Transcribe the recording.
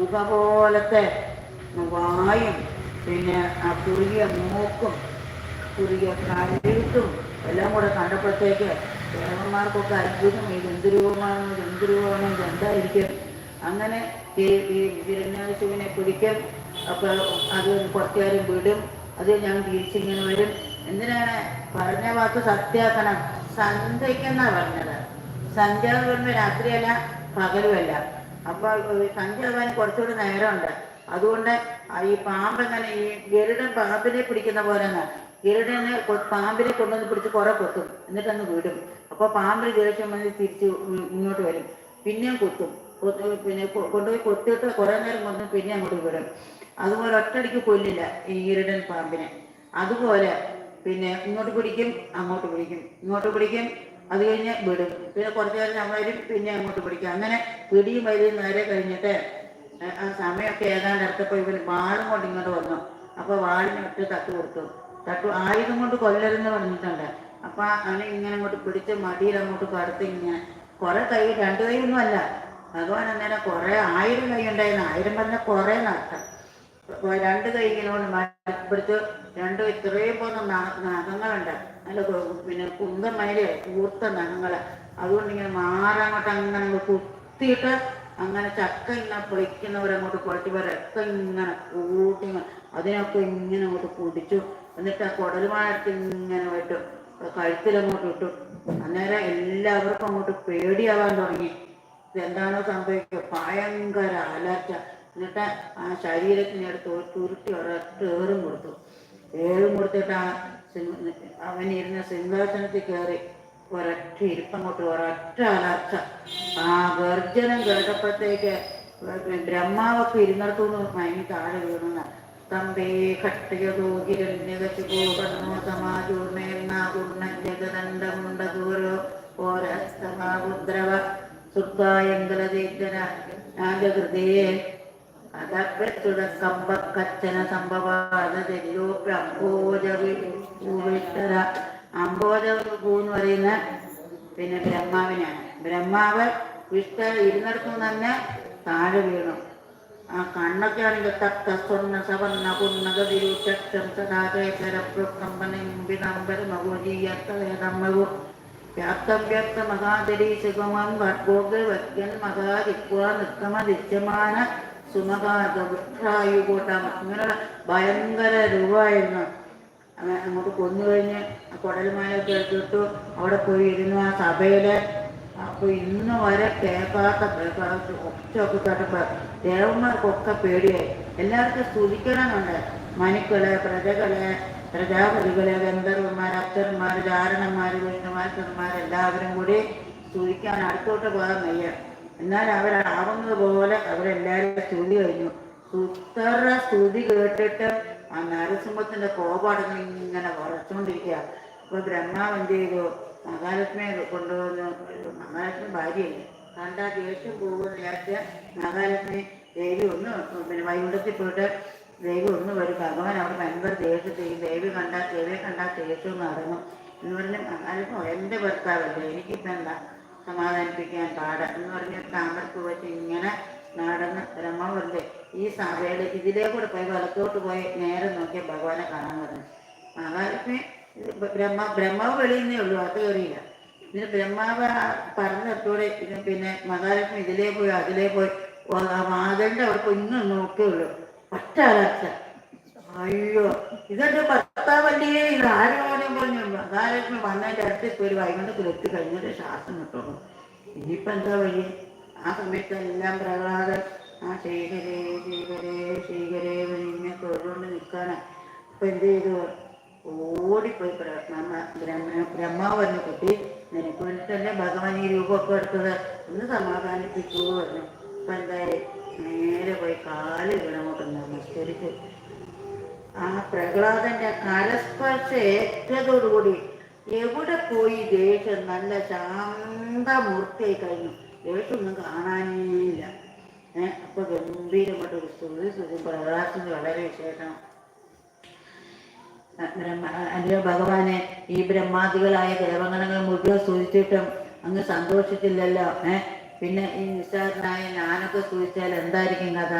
പുക പോലത്തെ വായും പിന്നെ ആ കുറുകിയ മൂക്കും കുറുകിയ കഴുത്തും എല്ലാം കൂടെ കണ്ടപ്പോഴത്തേക്ക് ദേവന്മാർക്കൊക്കെ അത്ഭുതം, എന്ത് രൂപമാണ് ഇതെന്തായിരിക്കും. അങ്ങനെ ഈ ഹിരണ്യാകശിപുവിനെ പിടിക്കും. അപ്പോൾ അത് കുറച്ചു നേരം വിടും, അത് ഞാൻ തിരിച്ചിങ്ങനെ വരും. എന്തിനാണ് പറഞ്ഞ വാക്ക് സത്യാക്കണം? സന്ധ്യക്കെന്നാ പറഞ്ഞത്. സന്ധ്യ എന്ന് പറയുമ്പോൾ രാത്രിയല്ല പകലുമല്ല. അപ്പോൾ സന്ധ്യ ആവാൻ കുറച്ചുകൂടി നേരമുണ്ട്. അതുകൊണ്ട് ഈ പാമ്പെങ്ങനെ ഈ ഗരുഡൻ പാമ്പിനെ പിടിക്കുന്ന പോലെ തന്നെ ഗരുഡനെ പാമ്പിനെ കൊണ്ടുവന്ന് പിടിച്ച് കുറെ കൊത്തും, എന്നിട്ടങ്ങ് വിടും. അപ്പോൾ പാമ്പിന് ദേഷ്യം വന്ന് തിരിച്ച് ഇങ്ങോട്ട് വരും, പിന്നെയും കൊത്തും. പിന്നെ കൊണ്ടുപോയി കൊത്തിയിട്ട് കുറേ നേരം കൊണ്ട് പിന്നെ അങ്ങോട്ട് വിടും. അതുപോലെ ഒറ്റയടിക്ക് കൊല്ലില്ല ഈ ഗരുഡൻ പാമ്പിനെ. അതുപോലെ പിന്നെ ഇങ്ങോട്ട് പിടിക്കും, അങ്ങോട്ട് പിടിക്കും, ഇങ്ങോട്ട് പിടിക്കും, അത് കഴിഞ്ഞ് വിടും. പിന്നെ കുറച്ച് നേരം നമ്മൾ വരും, പിന്നെ അങ്ങോട്ട് പിടിക്കും. അങ്ങനെ പിടിയും വരും നേരെ കഴിഞ്ഞിട്ട് ആ സമയമൊക്കെ ഏതാണ്ട് അടുത്തപ്പോൾ ഇവർ വാളും കൊണ്ട് ഇങ്ങോട്ട് വന്നു. അപ്പോൾ വാളിനിട്ട് തട്ട് കൊടുത്തു. ആയുധം കൊണ്ട് കൊല്ലരുതെന്ന് പറഞ്ഞിട്ടുണ്ട്. അപ്പോൾ അവനെ ഇങ്ങനെ അങ്ങോട്ട് പിടിച്ച് മടിയിൽ അങ്ങോട്ട് കടുത്ത് ഇങ്ങനെ കുറേ കൈ, 2 കൈ ഒന്നും അല്ല, ഭഗവാൻ അന്നേരം കുറേ 1000 കൈ ഉണ്ടായിരുന്നു. 1000 പറഞ്ഞാൽ കുറേ നഷ്ടം. 2 കൈ ഇങ്ങനെ കൊണ്ട് പിടിച്ച് ഇത്രയും പോകുന്ന നഖങ്ങളുണ്ട്, നല്ല പിന്നെ കുന്തമയില് കൂർത്ത നഖങ്ങൾ. അതുകൊണ്ട് ഇങ്ങനെ മാറങ്ങോട്ട് അങ്ങനെ കുത്തിയിട്ട് അങ്ങനെ ചക്ക ഇങ്ങനെ പൊളിക്കുന്നവരങ്ങോട്ട് പൊളിച്ചവരൊക്കെ ഇങ്ങനെ കൂട്ടി അതിനൊക്കെ ഇങ്ങനെ അങ്ങോട്ട് കുടിച്ചു. എന്നിട്ട് ആ കുടലുമായിട്ട് ഇങ്ങനെ വിട്ടു, കഴുത്തിലങ്ങോട്ട് ഇട്ടു. അന്നേരം എല്ലാവർക്കും അങ്ങോട്ട് പേടിയാവാൻ തുടങ്ങി. ഇതെന്താണോ സംഭവിക്കുക, ഭയങ്കര അലർച്ച. എന്നിട്ട് ആ ശരീരത്തിനടുത്ത് തുരുട്ടി ഒരൊറ്റ ഏറും കൊടുത്തിട്ട് അവനിരുന്ന സിംഹാസനത്തിൽ കയറി ഒരൊറ്റ ഇരിപ്പങ്ങോട്ട് ഒരൊറ്റ അലർച്ച. ആ ഗർജനം കേട്ടപ്പോഴത്തേക്ക് ബ്രഹ്മാവൊക്കെ ഇരുന്നിടത്തുനിന്ന് മയങ്ങി താഴെ വീണുന്ന സ്തംഭേ ഘട്ടയതോ ഹിരണ്യകശിപോ പർണോ സമാജൂർണേർണാകുർണ ജഗദണ്ഡമുണ്ടദൂരോ ഓരസ്തമാവുദ്രവ സുർഗായങ്കലദേജന നാഗഹൃദയേ കമ്പക്കച്ചന സംഭവാദരിയോപ്യംബോജവിട്ടര. അംബോജപൂ എന്ന് പറയുന്ന പിന്നെ ബ്രഹ്മാവിനാണ്. ബ്രഹ്മാവ് വിഷ്ണു ഇരുന്നിടത്തു തന്നെ താഴെ വീണു. ആ കണ്ണൊക്കെ ആണെങ്കിൽ തക്ക സ്വർണ്ണ സവർണ പുണ്ണകതിരുച്ചക്ഷം സദാകേശരപ്രകമ്പനംബിനംബരമഗോജീയത്തവേദമ്മകു വ്യാപ്തവ്യക്ത മഹാദരീശുഗമം ഗർഭോഗവ്യൻ മഹാദിക്വ നിക്രമ ദിശ്യമാന സുമകായുകൂട്ടം. ഇങ്ങനെയുള്ള ഭയങ്കര രൂപമായിരുന്നു. അങ്ങോട്ട് കൊന്നു കഴിഞ്ഞ് കുടൽമാലൊക്കെ എടുത്തിട്ടു അവിടെ പോയി ഇരുന്നു ആ സഭയില്. അപ്പോൾ ഇന്ന് വരെ കേൾക്കാത്ത ഒച്ചയൊക്കെ കേട്ടപ്പോൾ ദേവന്മാർക്കൊക്കെ പേടിയായി. എല്ലാവർക്കും സ്തുതിക്കണമെന്നുണ്ട്. മനുക്കള്, പ്രജാപതികള്, ഗന്ധർവന്മാർ, അപ്സരന്മാർ, ചാരണന്മാർ, വിഷ്ണുമാർക്കന്മാർ എല്ലാവരും കൂടി സ്തുതിക്കാൻ അടുത്തോട്ട് പോകാൻ വയ്യ. എന്നാൽ അവരാവുന്നത് പോലെ അവരെല്ലാവരും സ്തുതി കഴിഞ്ഞു. ഇത്ര സ്തുതി കേട്ടിട്ട് ആ നരസിംഹത്തിന്റെ കോപാടങ്ങൾ ഇങ്ങനെ കുറച്ചുകൊണ്ടിരിക്കുക. അപ്പോൾ ബ്രഹ്മാവ് എന്ത് ചെയ്തു, മഹാലക്ഷ്മിയെ കൊണ്ടുവന്ന്, മഹാലക്ഷ്മി ഭാര്യയല്ലേ, കണ്ടാ ദേഷ്യം പോകുമെന്ന് വിചാരിച്ച് മഹാലക്ഷ്മി ദേവി ഒന്ന് പിന്നെ വൈകുണ്ഠത്തിൽ പോയിട്ട് ദേവി ഒന്ന് വരും. ഭഗവാൻ അവിടെ ഭയങ്കര ദേഷ്യത്തിൽ ദേവിയെ കണ്ടാൽ ദേഷ്യം നടന്നു എന്ന് പറഞ്ഞ് മഹാലക്ഷ്മി എൻ്റെ ഭർത്താവല്ലേ, എനിക്കിപ്പോൾ എന്താ സമാധാനിപ്പിക്കാൻ എന്ന് പറഞ്ഞ് താമരക്ക് വെച്ച് ഇങ്ങനെ നടന്ന് ബ്രഹ്മാവ് പറഞ്ഞത് ഈ സഭയിൽ ഇതിലേക്കൂടെ പോയി വലത്തോട്ട് പോയി നേരെ നോക്കിയ ഭഗവാനെ കാണാൻ പറഞ്ഞു. മഹാലക്ഷ്മി ബ്രഹ്മാവ് വെളിയുന്നേ ഉള്ളൂ, അത് കയറിയില്ല. ഇതിന് ബ്രഹ്മാവ് പറഞ്ഞിട്ടൂടെ പിന്നെ മഹാലക്ഷ്മി ഇതിലേ പോയി അതിലേ പോയി വാതിലിൻ്റെ അവിടെ ഇന്നും നോക്കിയുള്ളൂ. ഒറ്റ അലർച്ച. അയ്യോ ഇതെന്റെ ഭർത്താവല്ലേ, ഇത് ആരും പറഞ്ഞു. മഹാലക്ഷ്മി വന്നതിൻ്റെ അടുത്ത് ഒരു വൈകുണ്ഠത്തിൽ എത്തി കഴിഞ്ഞിട്ട് ശ്വാസം കിട്ടുള്ളൂ. ഇനിയിപ്പോൾ എന്താ വഴി? ആ സമയത്ത് എല്ലാം പ്രഹ്ലാദൻ ആ ശേഖരേ ശേഖരേ ശേഖരേ ഇങ്ങനെ തൊഴുകൊണ്ട് നിൽക്കാനാണ്. അപ്പം എന്ത് ചെയ്തു, ഓടിപ്പോയി ബ്രഹ്മാവ് പറഞ്ഞു, കുട്ടി നിനക്ക് വേണ്ടിട്ടല്ലേ ഭഗവാൻ ഈ രൂപമൊക്കെ എടുത്തത്, ഒന്ന് സമാധാനിപ്പിക്കൂ പറഞ്ഞു. അപ്പം എന്തായാലും നേരെ പോയി കാല് വീണങ്ങോട്ട് നമസ്കരിച്ചു. ആ പ്രഹ്ലാദന്റെ കരസ്പർശ ഏറ്റതോടുകൂടി എവിടെ പോയി ദേഷ്യം നല്ല ശാന്തമൂർത്തിയായി കഴിഞ്ഞു. ദേഷ്യമൊന്നും കാണാനേയില്ല. അപ്പൊ ഗംഭീരമായിട്ടൊരു സ്തുതി പ്രഹ്ലാദത്തിന് വളരെ വിശേഷം. അല്ലയോ ഭഗവാനെ, ഈ ബ്രഹ്മാദികളായ ദേവഗണങ്ങൾ മുഴുവൻ സ്തുതിച്ചിട്ടും അങ്ങ് സന്തോഷിച്ചില്ലല്ലോ. പിന്നെ ഈ നിസ്സാരനായ ഞാനൊക്കെ സ്തുതിച്ചാൽ എന്തായിരിക്കും കഥ?